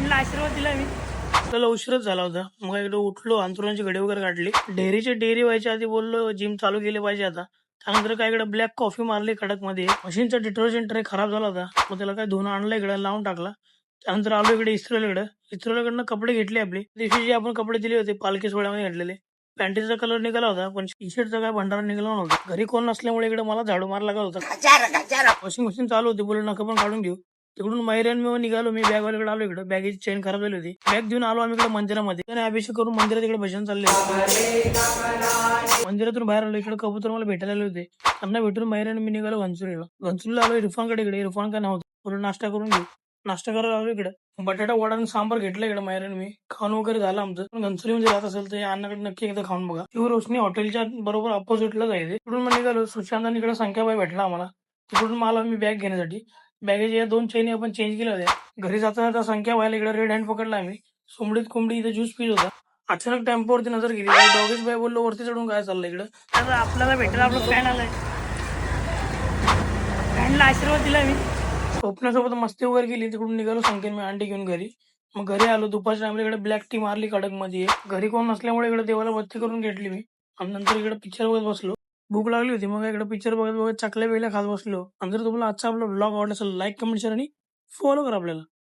फ्रेंडला आशीर्वाद दिला मी. त्याला उशीरच झाला होता. मग एकदा उठलो, अंथरुणाची घडी वगैरे काढली. डेअरी व्हायच्या आधी बोललो जिम चालू केली पाहिजे आता. त्यानंतर काय इकडे ब्लॅक कॉफी मारली कडक मध्ये. मशीनचा डिटर्जंट ट्रे खराब झाला होता. मग त्याला काय धुणं आणलं, इकडे लावून टाकला. त्यानंतर आलो इकडे इस्त्रीवाल्याकडनं कपडे घेतले आपले. दिवशी जे आपण कपडे दिले होते पालखी सोहळ्यामध्ये घातलेले. पॅन्टीचा कलर निघाला होता, पण टी शर्टचा काय भंडारा निघाला नव्हता. घरी कोण नसल्यामुळे इकडे मला झाडू मार लागत होता. वॉशिंग मशीन चालू होती, बोललो नका पण काढून घेऊ. तिकडून माहेर मी निघालो. मी बॅगवाल्याकडे आलो. इकडे बॅगेची चेन खराब झाली होती. बॅग घेऊन आलो आम्ही इकडे मंदिरामध्ये. त्याने अभिषेक करून मंदिरात इकडे भजन चालले. मंदिरातून बाहेर आलो. इकडे कबूतर मला भेटायला आले होते. त्यांना भेटून माहेर मी निघालो घनसुलीला आलो. इरफानकडे इकडे इरफान काय नव्हतं. बोलून नाश्ता करून घेऊ. नाश्ता करायला आलो इकडे. बटाटा वडा आणि सांबार घेतलं इकडे माहेर मी. खाऊन वगैरे झालं आमचं. पण घनसोलीमध्ये जात असेल तर या अन्नाकडे नक्की एकदा खाऊन बघा. शिव रोशनी हॉटेलच्या बरोबर अपोजिटला जायचे. तिकडून मग निघालो. सुशांत आणि इकडे संख्याबाई भेटला आम्हाला. तिकडून मला मी बॅग घेण्यासाठी. बॅगेच्या या 2 चैनी आपण चेंज केल्या होत्या. घरी जाताना त्या संख्या व्हायला इकडे रेड हँड पकडला आम्ही. सोमडीत कोंबडी इथे ज्यूस पीत होता. अचानक टेम्पोवरती नजर गेली. डॉगेश बाई बोललो वरती चढून काय चाललंय इकडं. आता आपल्याला भेटायला आपलं फॅन आलाय. फॅनला आशीर्वाद दिला मी. स्वप्नासोबत मस्ती वगैरे केली. तिकडून निघालो संख्येन मी अंडी घेऊन घरी. मग घरी आलो. दुपारच्या टाइमला इकडे ब्लॅक टी मारली कडक मध्ये. घरी कोण नसल्यामुळे इकडे देवाला बत्ती करून घेतली मी. आणि नंतर इकडे पिक्चर बघत बसलो. भूक लागली होती. मग इकडे पिक्चर बघत बघत चकल्या बिकल्या खात बसलो. आणि जर तुम्हाला आजचा आपला ब्लॉग आवडला असेल लाईक कमेंट शेअर आणि फॉलो करा आपल्याला.